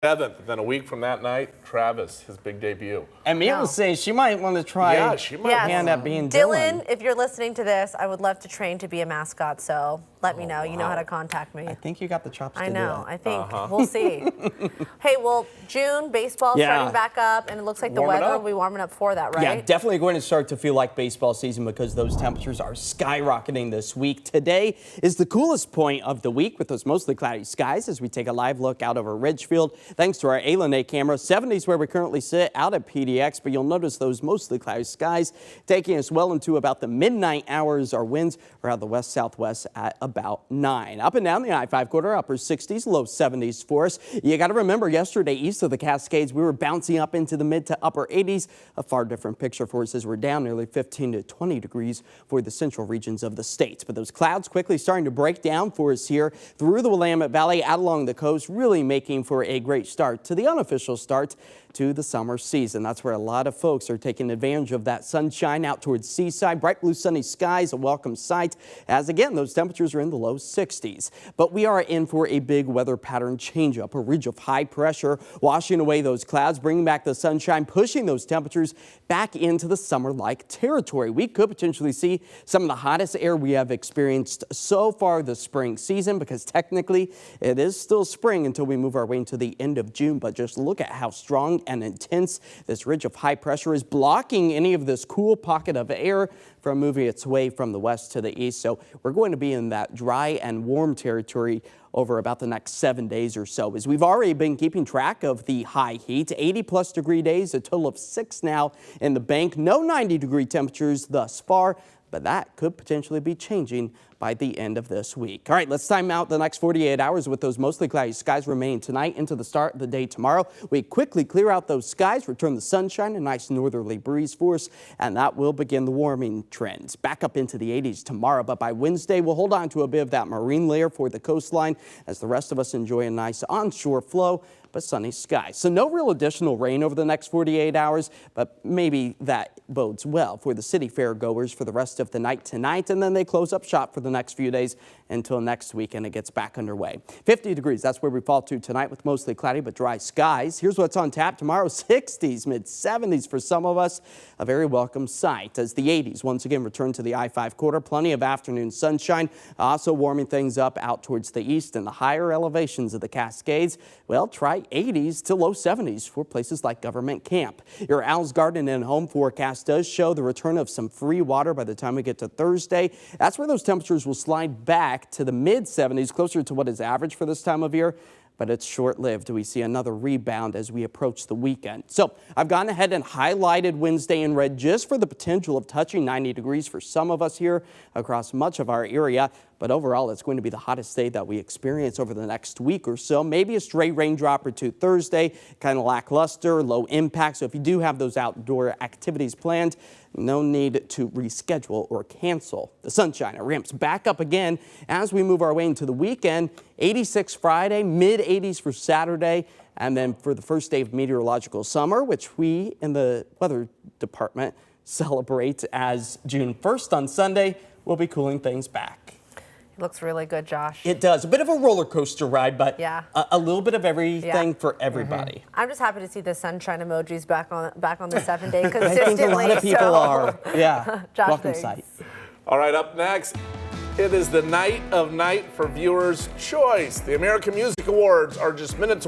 7th. Then a week from that night, Travis, his big debut. And Mia was saying she might want to try hand at being Dylan. If you're listening to this, I would love to train to be a mascot, so let me know. You know how to contact me. I think you got the chops to do it. I know. I think. We'll see. Hey, well, June, baseball starting back up, and it looks like the weather will be warming up for that, right? Yeah, definitely going to start to feel like baseball season because those temperatures are skyrocketing this week. Today is the coolest point of the week with those mostly cloudy skies as we take a live look out over Ridgefield. Thanks to our A camera, 70s where we currently sit out at PDX, but you'll notice those mostly cloudy skies taking us well into about the midnight hours. Our winds are out the west-southwest at about 9. Up and down the I-5 corridor, upper 60s, low 70s for us. You got to remember yesterday east of the Cascades, we were bouncing up into the mid to upper 80s. A far different picture for us as we're down nearly 15 to 20 degrees for the central regions of the state. But those clouds quickly starting to break down for us here through the Willamette Valley out along the coast, really making for a great start to the unofficial start to the summer season. That's where a lot of folks are taking advantage of that sunshine out towards Seaside. Bright blue sunny skies, a welcome sight, as again those temperatures are in the low 60s. But we are in for a big weather pattern change up. A ridge of high pressure washing away those clouds, bringing back the sunshine, pushing those temperatures back into the summer-like territory. We could potentially see some of the hottest air we have experienced so far this spring season, because technically it is still spring until we move our way into the end of June. But just look at how strong and intense this ridge of high pressure is, blocking any of this cool pocket of air from moving its way from the west to the east. So we're going to be in that dry and warm territory over about the next 7 days or so, as we've already been keeping track of the high heat. 80+ degree days, a total of 6 now in the bank. No 90-degree temperatures thus far, but that could potentially be changing by the end of this week. All right, let's time out the next 48 hours with those mostly cloudy skies remaining tonight into the start of the day tomorrow. We quickly clear out those skies, return the sunshine, a nice northerly breeze for us, and that will begin the warming trends. Back up into the 80s tomorrow, but by Wednesday, we'll hold on to a bit of that marine layer for the coastline as the rest of us enjoy a nice onshore flow, but sunny skies. So no real additional rain over the next 48 hours, but maybe that bodes well for the city fair goers for the rest of the night tonight, and then they close up shop for the next few days until next week and it gets back underway. 50 degrees, that's where we fall to tonight with mostly cloudy but dry skies. Here's what's on tap tomorrow: 60s, mid 70s for some of us. A very welcome sight as the 80s once again return to the I-5 corridor. Plenty of afternoon sunshine, also warming things up out towards the east and the higher elevations of the Cascades. Well, try 80s to low 70s for places like Government Camp. Your Al's Garden and Home forecast does show the return of some free water by the time we get to Thursday. That's where those temperatures will slide back to the mid 70s, closer to what is average for this time of year. But it's short-lived. We see another rebound as we approach the weekend. So I've gone ahead and highlighted Wednesday in red just for the potential of touching 90 degrees for some of us here across much of our area. But overall, it's going to be the hottest day that we experience over the next week or so. Maybe a stray raindrop or two Thursday, kind of lackluster, low impact. So if you do have those outdoor activities planned, no need to reschedule or cancel. The sunshine ramps back up again as we move our way into the weekend. 86 Friday, mid 80s for Saturday. And then for the first day of meteorological summer, which we in the weather department celebrate as June 1st on Sunday, we'll be cooling things back. Looks really good, Josh. It does. A bit of a roller coaster ride, but a little bit of everything for everybody. I'm just happy to see the sunshine emojis back on the 7-day consistently. I think a lot of people are. Yeah. Josh, welcome sight. All right, up next, it is the night of night for viewers' choice. The American Music Awards are just minutes away.